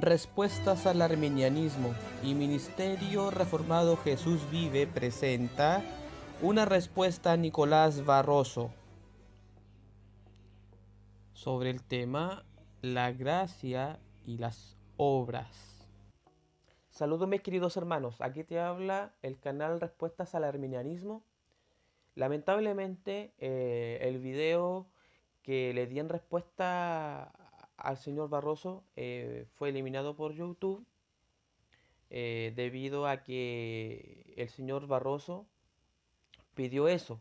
Respuestas al arminianismo y Ministerio Reformado Jesús Vive presenta una respuesta a Nicolás Barroso sobre el tema la gracia y las obras. Saludos mis queridos hermanos, aquí te habla el canal Respuestas al Arminianismo. Lamentablemente el video que le di en respuesta al señor Barroso fue eliminado por YouTube debido a que el señor Barroso pidió eso,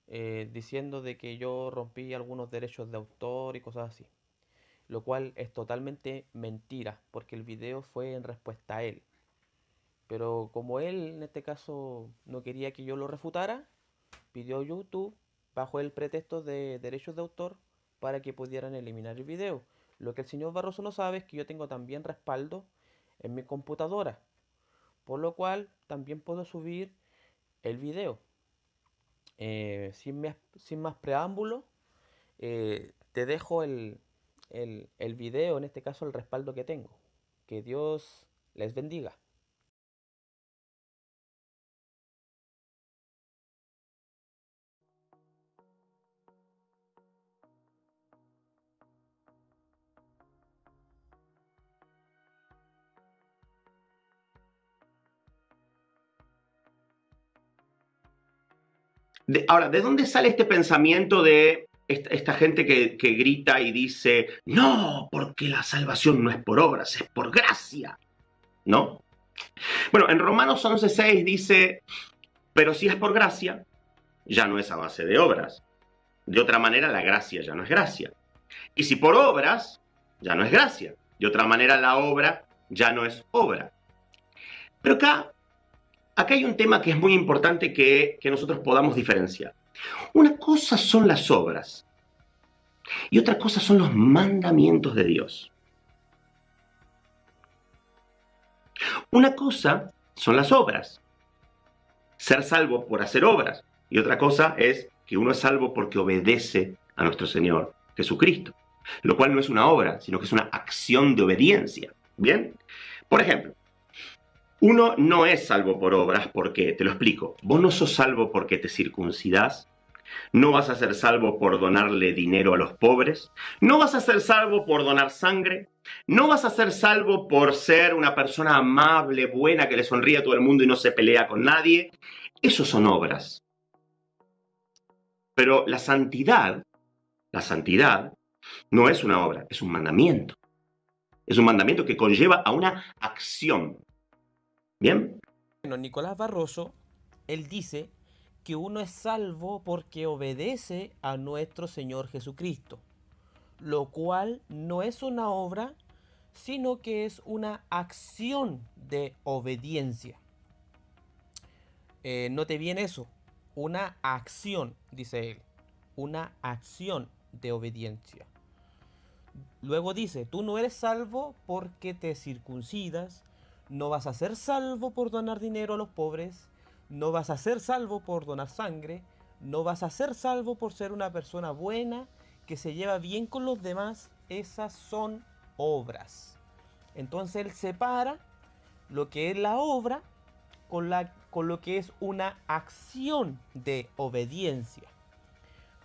diciendo de que yo rompí algunos derechos de autor y cosas así, lo cual es totalmente mentira porque el video fue en respuesta a él. Pero como él en este caso no quería que yo lo refutara, pidió a YouTube bajo el pretexto de derechos de autor para que pudieran eliminar el video. Lo que el señor Barroso no sabe es que yo tengo también respaldo en mi computadora, por lo cual también puedo subir el video. Sin más preámbulo, te dejo el video, en este caso el respaldo que tengo. Que Dios les bendiga. Ahora, ¿de dónde sale este pensamiento de esta gente que grita y dice, no, porque la salvación no es por obras, es por gracia? ¿No? Bueno, en Romanos 11:6 dice, pero si es por gracia, ya no es a base de obras. De otra manera, la gracia ya no es gracia. Y si por obras, ya no es gracia. De otra manera, la obra ya no es obra. Pero acá hay un tema que es muy importante que nosotros podamos diferenciar. Una cosa son las obras y otra cosa son los mandamientos de Dios. Una cosa son las obras, ser salvo por hacer obras, y otra cosa es que uno es salvo porque obedece a nuestro Señor Jesucristo, lo cual no es una obra, sino que es una acción de obediencia. ¿Bien? Por ejemplo, uno no es salvo por obras porque, te lo explico, vos no sos salvo porque te circuncidás, no vas a ser salvo por donarle dinero a los pobres, no vas a ser salvo por donar sangre, no vas a ser salvo por ser una persona amable, buena, que le sonríe a todo el mundo y no se pelea con nadie. Esos son obras. Pero la santidad no es una obra, es un mandamiento. Es un mandamiento que conlleva a una acción. ¿Bien? Bueno, Nicolás Barroso, él dice que uno es salvo porque obedece a nuestro Señor Jesucristo, lo cual no es una obra, sino que es una acción de obediencia. Note bien eso, una acción, dice él, una acción de obediencia. Luego dice, tú no eres salvo porque te circuncidas, no vas a ser salvo por donar dinero a los pobres, no vas a ser salvo por donar sangre, no vas a ser salvo por ser una persona buena, que se lleva bien con los demás. Esas son obras. Entonces él separa lo que es la obra con lo que es una acción de obediencia.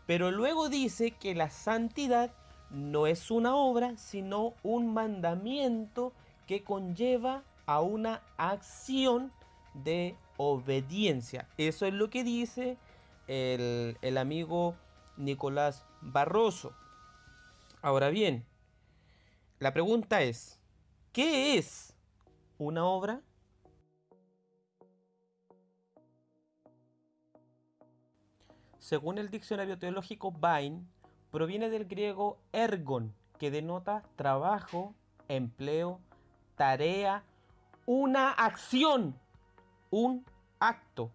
Pero luego dice que la santidad no es una obra, sino un mandamiento que conlleva a una acción de obediencia. Eso es lo que dice el amigo Nicolás Barroso. Ahora bien, la pregunta es, ¿qué es una obra? Según el diccionario teológico Bain, proviene del griego ergon, que denota trabajo, empleo, tarea, una acción, un acto.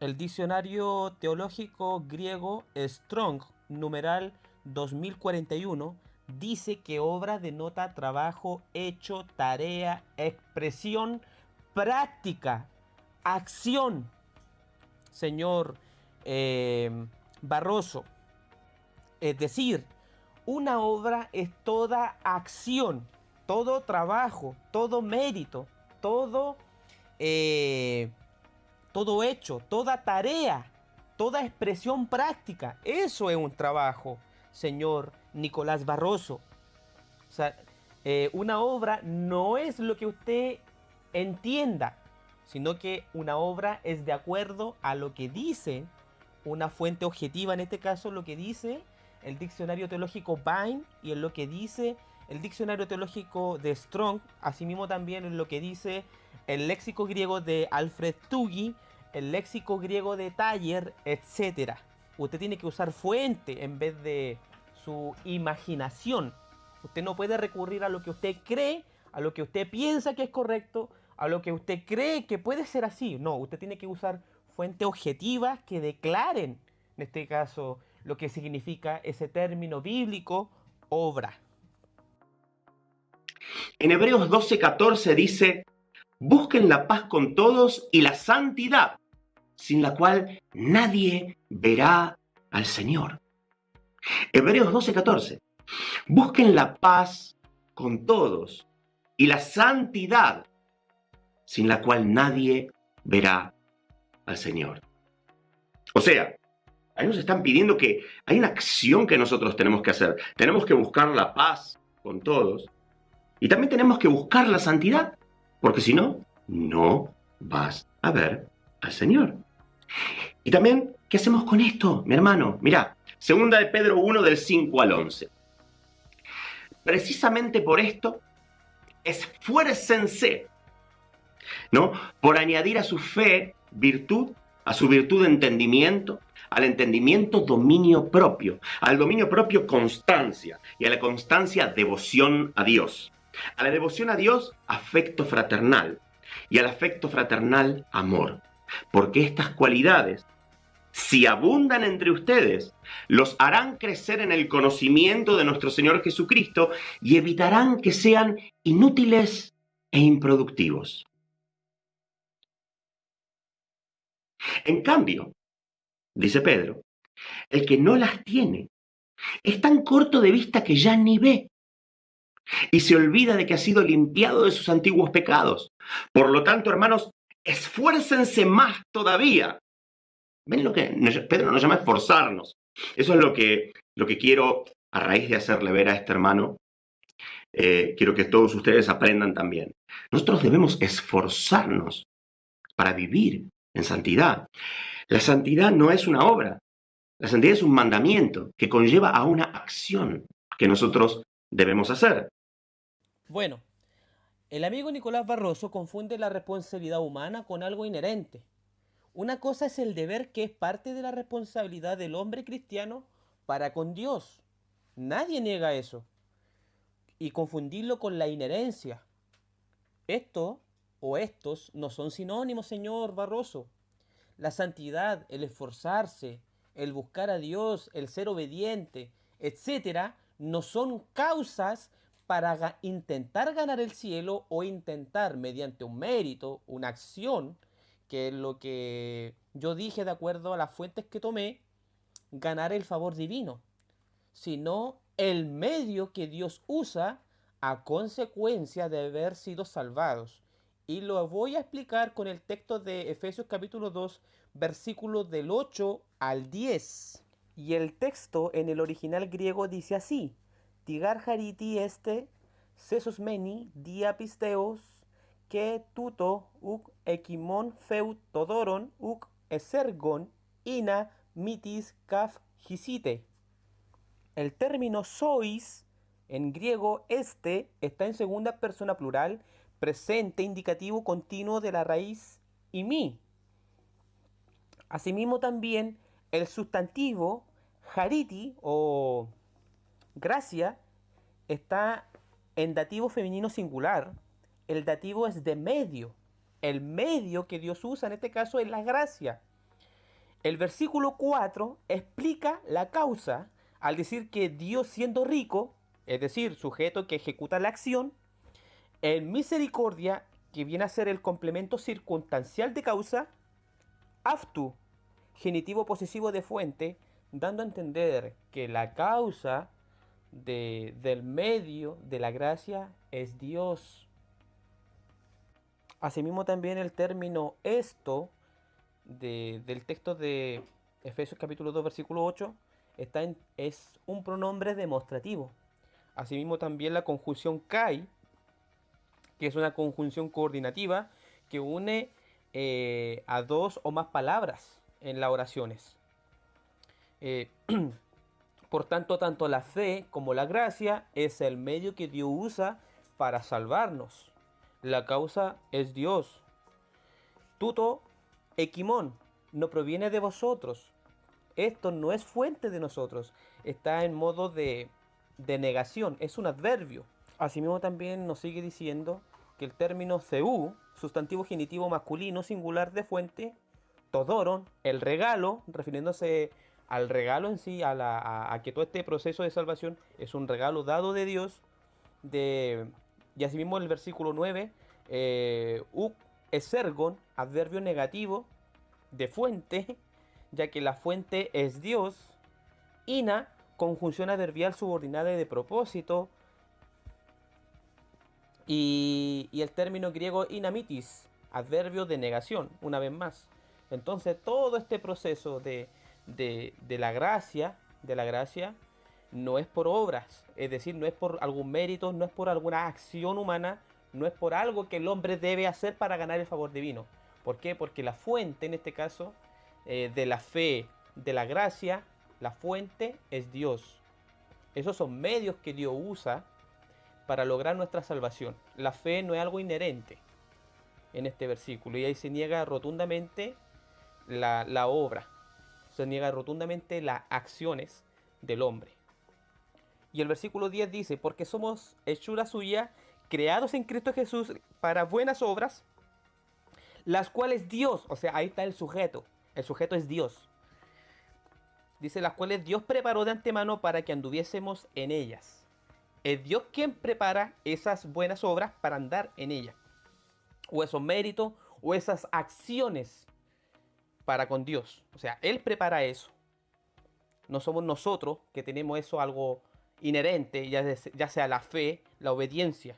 El diccionario teológico griego Strong, numeral 2041, dice que obra denota trabajo, hecho, tarea, expresión, práctica, acción. Señor Barroso, es decir, una obra es toda acción todo trabajo, todo mérito, todo, todo hecho, toda tarea, toda expresión práctica. Eso es un trabajo, señor Nicolás Barroso. O sea, una obra no es lo que usted entienda, sino que una obra es de acuerdo a lo que dice una fuente objetiva, en este caso lo que dice el diccionario teológico Vine y en lo que dice el diccionario teológico de Strong, asimismo también en lo que dice el léxico griego de Alfred Tuggy, el léxico griego de Taller, etc. Usted tiene que usar fuente en vez de su imaginación. Usted no puede recurrir a lo que usted cree, a lo que usted piensa que es correcto, a lo que usted cree que puede ser así. No, usted tiene que usar fuentes objetivas que declaren, en este caso, lo que significa ese término bíblico, obra. En Hebreos 12:14 dice, busquen la paz con todos y la santidad, sin la cual nadie verá al Señor. Hebreos 12:14. Busquen la paz con todos y la santidad, sin la cual nadie verá al Señor. O sea, ahí nos están pidiendo que hay una acción que nosotros tenemos que hacer. Tenemos que buscar la paz con todos y también tenemos que buscar la santidad, porque si no, no vas a ver al Señor. Y también, ¿qué hacemos con esto, mi hermano? Mirá, 2 de Pedro 1 del 5 al 11. Precisamente por esto, esfuércense, ¿no? Por añadir a su fe virtud, a su virtud entendimiento, al entendimiento dominio propio, al dominio propio constancia y a la constancia devoción a Dios. A la devoción a Dios, afecto fraternal y al afecto fraternal, amor. Porque estas cualidades, si abundan entre ustedes, los harán crecer en el conocimiento de nuestro Señor Jesucristo y evitarán que sean inútiles e improductivos. En cambio, dice Pedro, el que no las tiene es tan corto de vista que ya ni ve y se olvida de que ha sido limpiado de sus antiguos pecados. Por lo tanto, hermanos, esfuércense más todavía. ¿Ven lo que Pedro nos llama a esforzarnos? Eso es lo que quiero, a raíz de hacerle ver a este hermano, quiero que todos ustedes aprendan también. Nosotros debemos esforzarnos para vivir en santidad. La santidad no es una obra. La santidad es un mandamiento que conlleva a una acción que nosotros debemos hacer. Bueno, el amigo Nicolás Barroso confunde la responsabilidad humana con algo inherente. Una cosa es el deber que es parte de la responsabilidad del hombre cristiano para con Dios. Nadie niega eso. Y confundirlo con la inherencia. Esto o estos no son sinónimos, señor Barroso. La santidad, el esforzarse, el buscar a Dios, el ser obediente, etcétera, no son causas para intentar ganar el cielo o intentar mediante un mérito, una acción, que es lo que yo dije de acuerdo a las fuentes que tomé, ganar el favor divino, sino el medio que Dios usa a consecuencia de haber sido salvados. Y lo voy a explicar con el texto de Efesios capítulo 2, versículos del 8 al 10. Y el texto en el original griego dice así: Tigar hariti este, sesos meni, diapisteos, que tuto, uk ekimon feut todoron, uk esergon, ina mitis kaf hisite. El término sois, en griego este, está en segunda persona plural, presente indicativo continuo de la raíz y mi. Asimismo también el sustantivo hariti o gracia está en dativo femenino singular. El dativo es de medio. El medio que Dios usa en este caso es la gracia. El versículo 4 explica la causa al decir que Dios, siendo rico, es decir, sujeto que ejecuta la acción, en misericordia, que viene a ser el complemento circunstancial de causa, aftu, genitivo posesivo de fuente, dando a entender que la causa del medio de la gracia es Dios. Asimismo también el término esto del texto de Efesios capítulo 2 versículo 8 es un pronombre demostrativo. Asimismo también la conjunción kai, que es una conjunción coordinativa que une a dos o más palabras en las oraciones. Eh, por tanto, tanto la fe como la gracia es el medio que Dios usa para salvarnos. La causa es Dios. Tuto equimón no proviene de vosotros. Esto no es fuente de nosotros. Está en modo de negación. Es un adverbio. Asimismo también nos sigue diciendo que el término theou, sustantivo genitivo masculino singular de fuente, todoron, el regalo, refiriéndose al regalo en sí, a que todo este proceso de salvación es un regalo dado de Dios. Y asimismo el versículo 9, uk esergon, adverbio negativo de fuente, ya que la fuente es Dios. Ina, conjunción adverbial subordinada de propósito. Y el término griego inamitis, adverbio de negación, una vez más. Entonces todo este proceso de la gracia, no es por obras, es decir, no es por algún mérito, no es por alguna acción humana, no es por algo que el hombre debe hacer para ganar el favor divino. ¿Por qué? Porque la fuente, en este caso, de la fe, de la gracia, la fuente es Dios. Esos son medios que Dios usa para lograr nuestra salvación. La fe no es algo inherente en este versículo, y ahí se niega rotundamente la obra, se niega rotundamente las acciones del hombre. Y el versículo 10 dice, porque somos hechura suya, creados en Cristo Jesús para buenas obras, las cuales Dios, o sea, ahí está el sujeto es Dios. Dice, las cuales Dios preparó de antemano para que anduviésemos en ellas. Es Dios quien prepara esas buenas obras para andar en ellas. O esos méritos, o esas acciones para con Dios. O sea, Él prepara eso. No somos nosotros que tenemos eso algo inherente, ya sea la fe, la obediencia.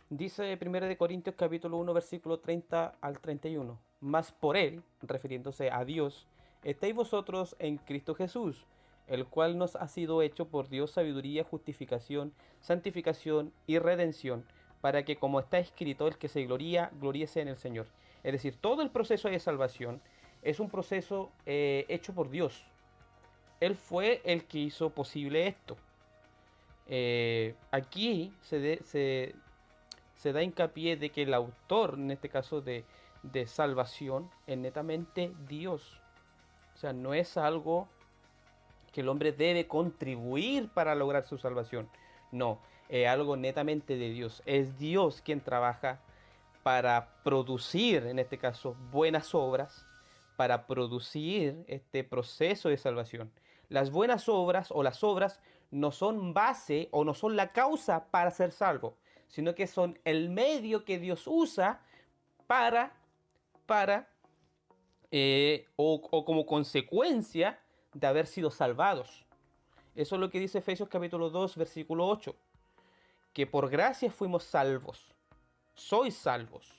Dice 1 Corintios capítulo 1 versículo 30 al 31. Mas por Él, refiriéndose a Dios, estáis vosotros en Cristo Jesús, el cual nos ha sido hecho por Dios sabiduría, justificación, santificación y redención, para que, como está escrito, el que se gloría, gloríese en el Señor. Es decir, todo el proceso de salvación es un proceso hecho por Dios. Él fue el que hizo posible esto. Aquí se da hincapié de que el autor, en este caso de salvación, es netamente Dios. O sea, no es algo que el hombre debe contribuir para lograr su salvación. No, es algo netamente de Dios. Es Dios quien trabaja para producir, en este caso, buenas obras, para producir este proceso de salvación. Las buenas obras o las obras no son base o no son la causa para ser salvo, sino que son el medio que Dios usa o como consecuencia de haber sido salvados. Eso es lo que dice Efesios capítulo 2, versículo 8. Que por gracia fuimos salvos. Sois salvos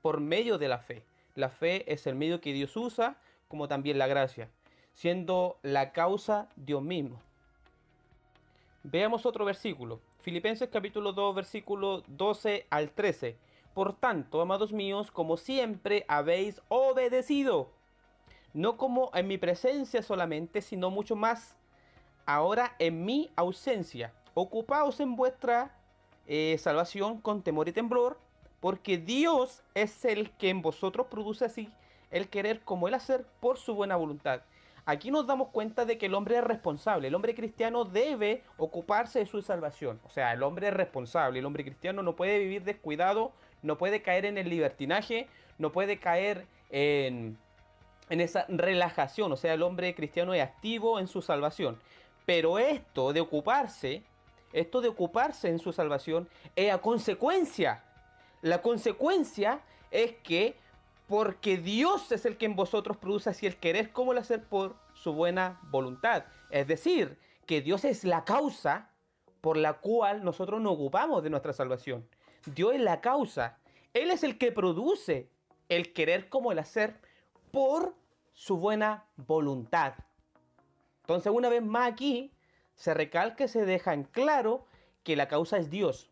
por medio de la fe. La fe es el medio que Dios usa, como también la gracia, siendo la causa Dios mismo. Veamos otro versículo. Filipenses capítulo 2, versículo 12 al 13. Por tanto, amados míos, como siempre habéis obedecido, no como en mi presencia solamente, sino mucho más ahora en mi ausencia. Ocupaos en vuestra salvación con temor y temblor, porque Dios es el que en vosotros produce así el querer como el hacer por su buena voluntad. Aquí nos damos cuenta de que el hombre es responsable. El hombre cristiano debe ocuparse de su salvación. O sea, el hombre es responsable. El hombre cristiano no puede vivir descuidado, no puede caer en el libertinaje, no puede caer en esa relajación. O sea, el hombre cristiano es activo en su salvación. Pero esto de ocuparse en su salvación es a consecuencia. La consecuencia es que porque Dios es el que en vosotros produce así el querer como el hacer por su buena voluntad. Es decir, que Dios es la causa por la cual nosotros nos ocupamos de nuestra salvación. Dios es la causa. Él es el que produce el querer como el hacer por su buena voluntad. Entonces, una vez más aquí, se recalca y se deja en claro que la causa es Dios.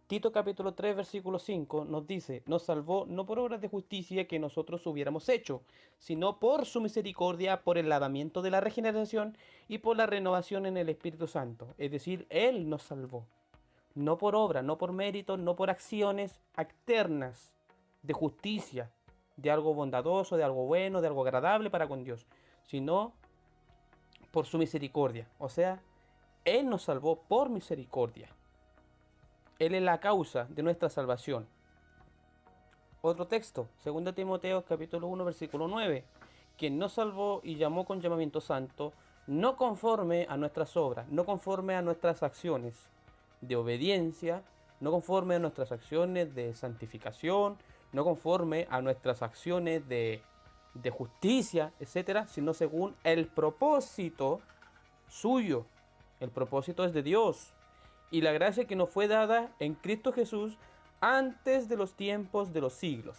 Tito capítulo 3, versículo 5 nos dice, nos salvó no por obras de justicia que nosotros hubiéramos hecho, sino por su misericordia, por el lavamiento de la regeneración y por la renovación en el Espíritu Santo. Es decir, Él nos salvó. No por obra, no por méritos, no por acciones externas de justicia, de algo bondadoso, de algo bueno, de algo agradable para con Dios, sino por su misericordia. O sea, Él nos salvó por misericordia. Él es la causa de nuestra salvación. Otro texto, 2 Timoteo capítulo 1, versículo 9. Quien nos salvó y llamó con llamamiento santo, no conforme a nuestras obras, no conforme a nuestras acciones de obediencia, no conforme a nuestras acciones de santificación, no conforme a nuestras acciones de justicia, etcétera, sino según el propósito suyo. El propósito es de Dios. Y la gracia que nos fue dada en Cristo Jesús antes de los tiempos de los siglos.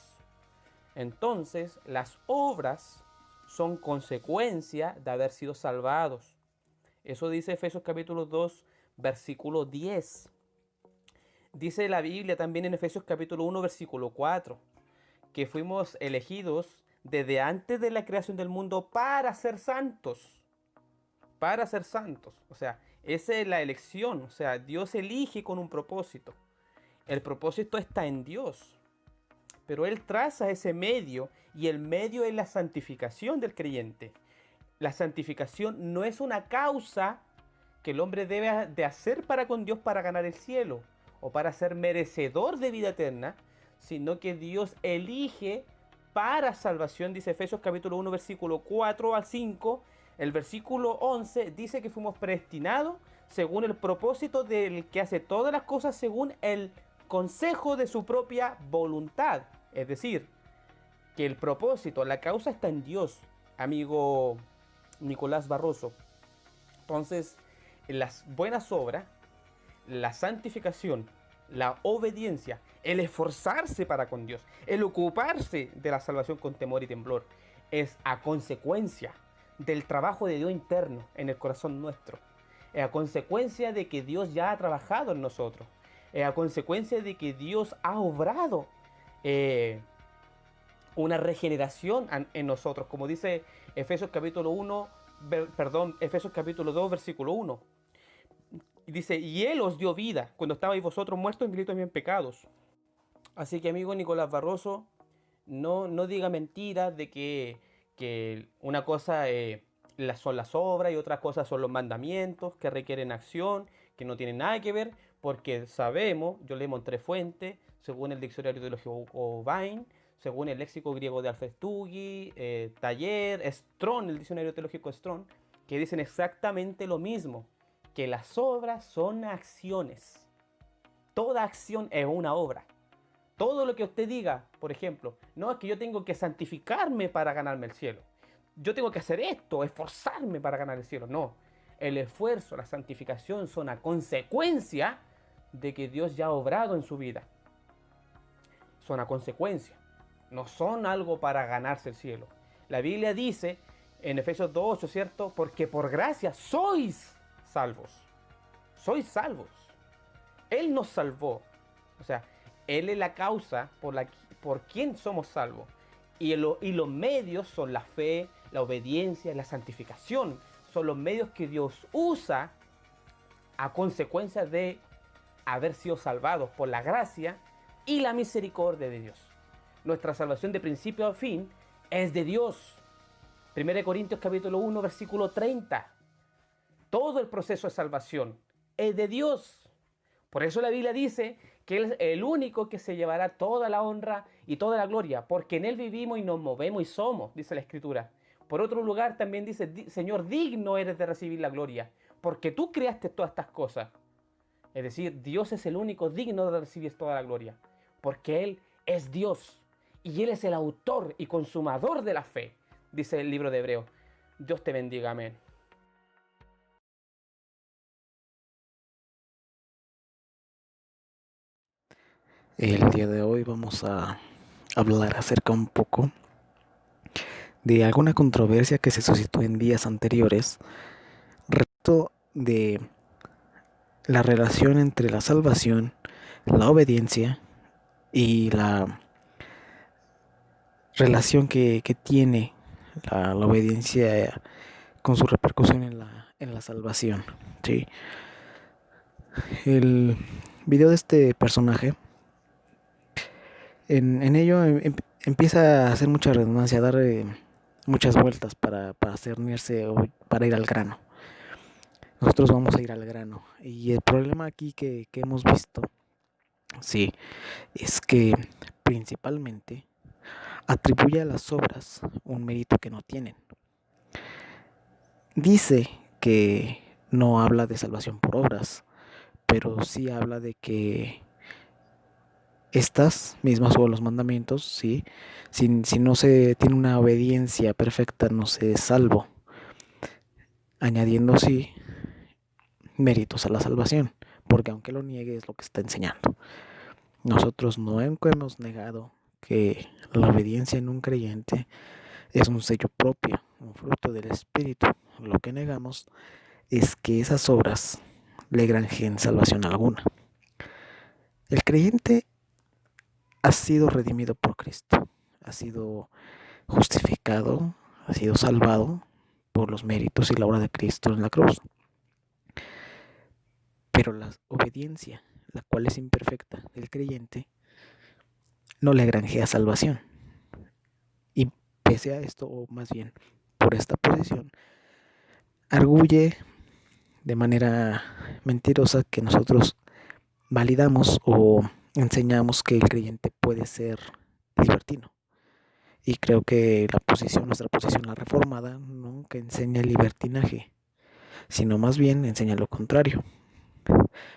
Entonces, las obras son consecuencia de haber sido salvados. Eso dice Efesios capítulo 2, versículo 10. Dice la Biblia también en Efesios capítulo 1, versículo 4, que fuimos elegidos desde antes de la creación del mundo para ser santos. Para ser santos. O sea, esa es la elección. O sea, Dios elige con un propósito. El propósito está en Dios. Pero Él traza ese medio y el medio es la santificación del creyente. La santificación no es una causa que el hombre debe de hacer para con Dios para ganar el cielo o para ser merecedor de vida eterna, sino que Dios elige para salvación, dice Efesios capítulo 1, versículo 4 al 5. El versículo 11 dice que fuimos predestinados según el propósito del que hace todas las cosas según el consejo de su propia voluntad. Es decir, que el propósito, la causa está en Dios, amigo Nicolás Barroso. Entonces, las buenas obras, la santificación, la obediencia, el esforzarse para con Dios, el ocuparse de la salvación con temor y temblor, es a consecuencia del trabajo de Dios interno en el corazón nuestro. Es a consecuencia de que Dios ya ha trabajado en nosotros. Es a consecuencia de que Dios ha obrado una regeneración en nosotros, como dice Efesios capítulo 1, Efesios capítulo 2, versículo 1. Y dice, y Él os dio vida cuando estabais vosotros muertos en delitos y en pecados. Así que, amigo Nicolás Barroso, no diga mentiras de que una cosa son las obras y otra cosa son los mandamientos que requieren acción, que no tienen nada que ver, porque sabemos, yo le mostré fuentes, según el diccionario teológico Vine, según el léxico griego de Alfred Stuggy, Taller, Strong, el diccionario teológico Strong, que dicen exactamente lo mismo, que las obras son acciones. Toda acción es una obra. Todo lo que usted diga, por ejemplo, no es que yo tengo que santificarme para ganarme el cielo. Yo tengo que hacer esto, esforzarme para ganar el cielo. No, el esfuerzo, la santificación son a consecuencia de que Dios ya ha obrado en su vida. Son a consecuencia, no son algo para ganarse el cielo. La Biblia dice en Efesios 2:8, ¿cierto? Porque por gracia sois salvos. Sois salvos. Él nos salvó. O sea, Él es la causa por quien somos salvos. Y los medios son la fe, la obediencia, la santificación. Son los medios que Dios usa a consecuencia de haber sido salvados por la gracia y la misericordia de Dios. Nuestra salvación de principio a fin es de Dios. 1 Corintios capítulo 1, versículo 30. Todo el proceso de salvación es de Dios. Por eso la Biblia dice que Él es el único que se llevará toda la honra y toda la gloria, porque en Él vivimos y nos movemos y somos, dice la Escritura. Por otro lugar también dice, Señor, digno eres de recibir la gloria, porque tú creaste todas estas cosas. Es decir, Dios es el único digno de recibir toda la gloria, porque Él es Dios y Él es el autor y consumador de la fe, dice el libro de Hebreos. Dios te bendiga, amén. El día de hoy vamos a hablar acerca un poco de alguna controversia que se suscitó en días anteriores respecto de la relación entre la salvación, la obediencia y la relación que tiene la obediencia con su repercusión en la salvación. ¿Sí? El video de este personaje, en ello empieza a hacer mucha redundancia, a dar muchas vueltas para cernirse o para ir al grano. Nosotros vamos a ir al grano. Y el problema aquí que hemos visto, sí, es que principalmente atribuye a las obras un mérito que no tienen. Dice que no habla de salvación por obras, pero sí habla de que estas mismas o los mandamientos, ¿sí? Si no se tiene una obediencia perfecta, no se es salvo, añadiendo sí méritos a la salvación, porque aunque lo niegue es lo que está enseñando. Nosotros no hemos negado que la obediencia en un creyente es un sello propio, un fruto del Espíritu. Lo que negamos es que esas obras le granjeen salvación alguna. El creyente ha sido redimido por Cristo, ha sido justificado, ha sido salvado por los méritos y la obra de Cristo en la cruz. Pero la obediencia, la cual es imperfecta del creyente, no le granjea salvación. Y pese a esto, o más bien por esta posición, arguye de manera mentirosa que nosotros validamos o enseñamos que el creyente puede ser libertino. Y creo que nuestra posición, la reformada, nunca enseña el libertinaje, sino más bien enseña lo contrario.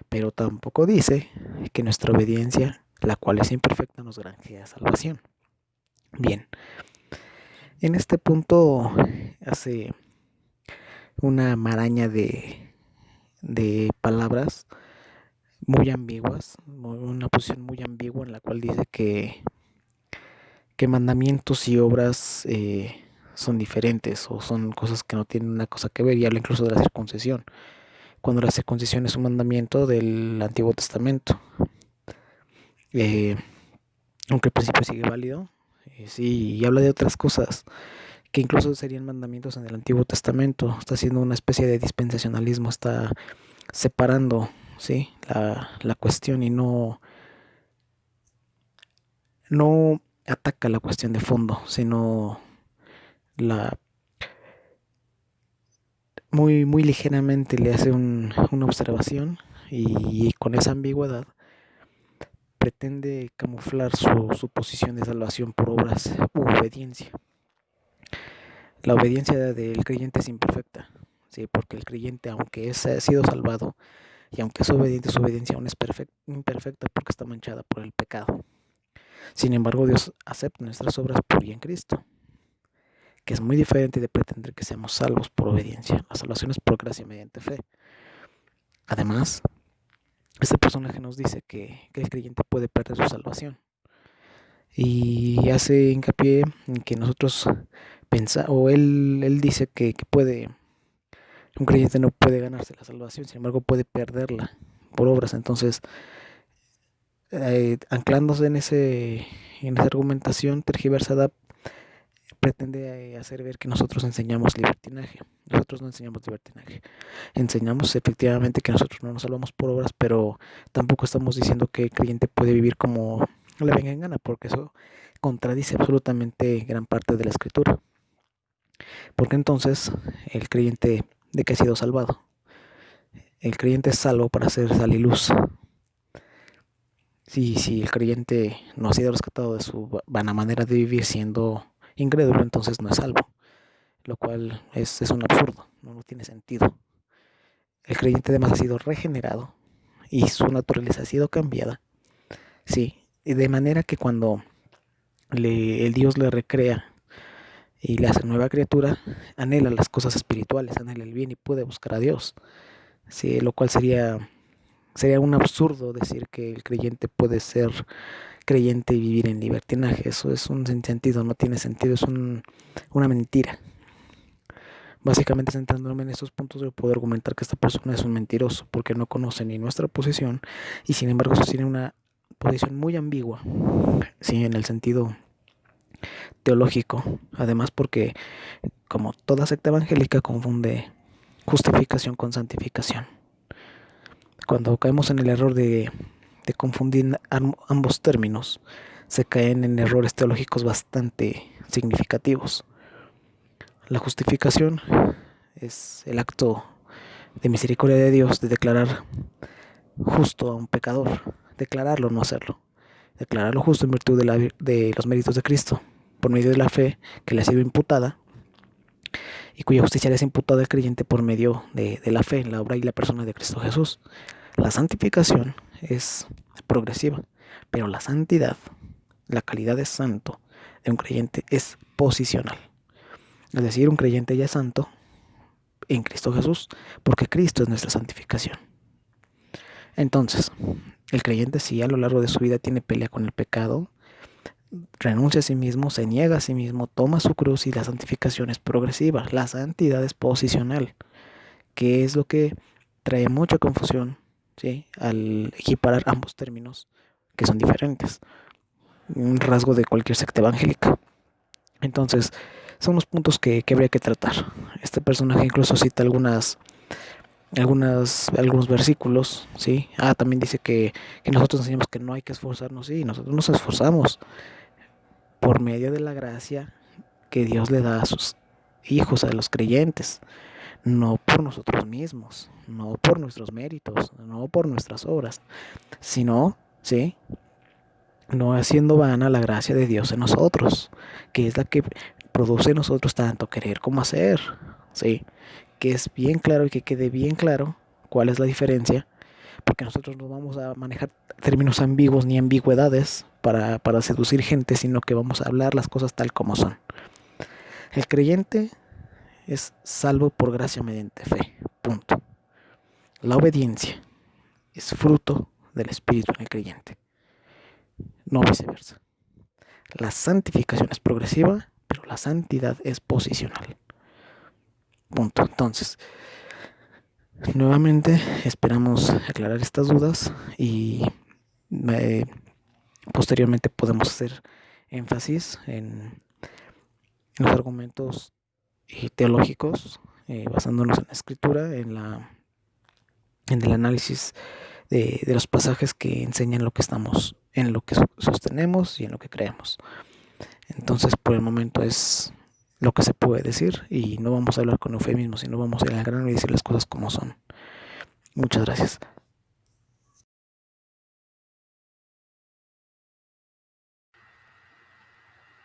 Pero tampoco dice que nuestra obediencia, la cual es imperfecta, nos granjea salvación. Bien, en este punto hace una maraña de palabras muy ambiguas, una posición muy ambigua en la cual dice que mandamientos y obras son diferentes o son cosas que no tienen una cosa que ver, y habla incluso de la circuncisión, cuando la circuncisión es un mandamiento del Antiguo Testamento. Aunque al principio sigue válido, sí, y habla de otras cosas que incluso serían mandamientos en el Antiguo Testamento. Está haciendo una especie de dispensacionalismo, está separando, ¿sí?, la cuestión, y no ataca la cuestión de fondo, sino muy ligeramente le hace una observación, y con esa ambigüedad pretende camuflar su posición de salvación por obras u obediencia. La obediencia del creyente es imperfecta, ¿sí?, porque el creyente, aunque ha sido salvado y aunque es obediente, su obediencia aún es imperfecta porque está manchada por el pecado. Sin embargo, Dios acepta nuestras obras por y en Cristo, que es muy diferente de pretender que seamos salvos por obediencia. La salvación es por gracia mediante fe. Además, este personaje nos dice que el creyente puede perder su salvación, y hace hincapié en que nosotros él dice que un creyente no puede ganarse la salvación, sin embargo puede perderla por obras. Entonces, anclándose en esa argumentación tergiversada, pretende hacer ver que nosotros enseñamos libertinaje. Nosotros no enseñamos libertinaje. Enseñamos efectivamente que nosotros no nos salvamos por obras, pero tampoco estamos diciendo que el creyente puede vivir como le venga en gana, porque eso contradice absolutamente gran parte de la Escritura. Porque entonces el creyente, ¿de qué ha sido salvado? El creyente es salvo para ser sal y luz. Si el creyente no ha sido rescatado de su vana manera de vivir siendo incrédulo, entonces no es salvo, lo cual es un absurdo, no tiene sentido. El creyente además ha sido regenerado y su naturaleza ha sido cambiada, sí, y de manera que cuando el Dios le recrea y le hace nueva criatura, anhela las cosas espirituales, anhela el bien y puede buscar a Dios, sí, lo cual sería Sería un absurdo decir que el creyente puede ser creyente y vivir en libertinaje. Eso es un sinsentido, no tiene sentido, es una mentira. Básicamente, centrándome en estos puntos, yo puedo argumentar que esta persona es un mentiroso porque no conoce ni nuestra posición y sin embargo sostiene una posición muy ambigua, sí, en el sentido teológico. Además, porque como toda secta evangélica confunde justificación con santificación. Cuando caemos en el error de confundir ambos términos, se caen en errores teológicos bastante significativos. La justificación es el acto de misericordia de Dios de declarar justo a un pecador, declararlo, no hacerlo, declararlo justo en virtud de los méritos de Cristo, por medio de la fe que le ha sido imputada y cuya justicia le es imputada al creyente por medio de la fe en la obra y la persona de Cristo Jesús. La santificación es progresiva, pero la santidad, la calidad de santo de un creyente es posicional. Es decir, un creyente ya es santo en Cristo Jesús, porque Cristo es nuestra santificación. Entonces, el creyente sí a lo largo de su vida tiene pelea con el pecado, renuncia a sí mismo, se niega a sí mismo, toma su cruz y la santificación es progresiva. La santidad es posicional, que es lo que trae mucha confusión, ¿sí?, al equiparar ambos términos que son diferentes. Un rasgo de cualquier secta evangélica. Entonces, son los puntos que habría que tratar. Este personaje incluso cita algunos versículos, ¿sí? También dice que nosotros enseñamos que no hay que esforzarnos, sí, nosotros nos esforzamos por medio de la gracia que Dios le da a sus hijos, a los creyentes, no por nosotros mismos, no por nuestros méritos, no por nuestras obras, sino, ¿sí?, no haciendo vana la gracia de Dios en nosotros, que es la que produce en nosotros tanto querer como hacer, ¿sí? Que es bien claro y que quede bien claro cuál es la diferencia, porque nosotros no vamos a manejar términos ambiguos ni ambigüedades para seducir gente, sino que vamos a hablar las cosas tal como son. El creyente es salvo por gracia mediante fe, punto. La obediencia es fruto del Espíritu en el creyente, no viceversa. La santificación es progresiva, pero la santidad es posicional. Punto. Entonces, nuevamente esperamos aclarar estas dudas y posteriormente podemos hacer énfasis en los argumentos teológicos, basándonos en la escritura, en el análisis de los pasajes que enseñan lo que estamos, en lo que sostenemos y en lo que creemos. Entonces, por el momento es lo que se puede decir y no vamos a hablar con eufemismos, sino vamos a ir al grano y decir las cosas como son. Muchas gracias.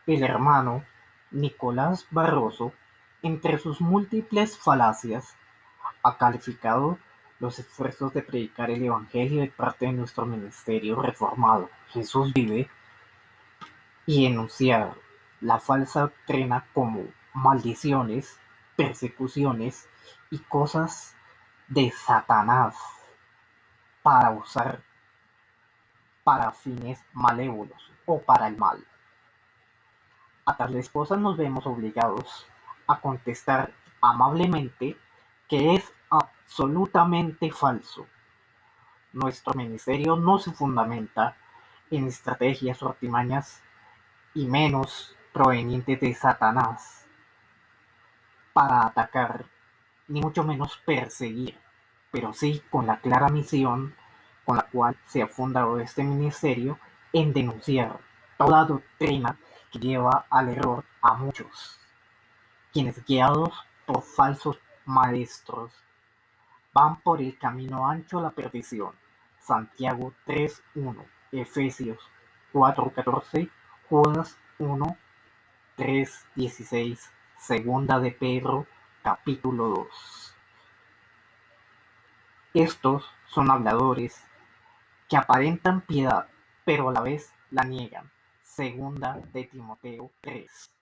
El hermano Nicolás Barroso, entre sus múltiples falacias, ha calificado los esfuerzos de predicar el Evangelio de parte de nuestro ministerio reformado Jesús Vive y enunciar la falsa doctrina como maldiciones, persecuciones y cosas de Satanás para usar para fines malévolos o para el mal. A tales cosas nos vemos obligados a contestar amablemente que es absolutamente falso. Nuestro ministerio no se fundamenta en estrategias o artimañas y menos provenientes de Satanás para atacar, ni mucho menos perseguir, pero sí con la clara misión con la cual se ha fundado este ministerio en denunciar toda doctrina que lleva al error a muchos, quienes guiados por falsos maestros van por el camino ancho a la perdición. Santiago 3:1, Efesios 4:14, Judas 1:3-16, Segunda de Pedro capítulo 2. Estos son habladores que aparentan piedad, pero a la vez la niegan. Segunda de Timoteo 3.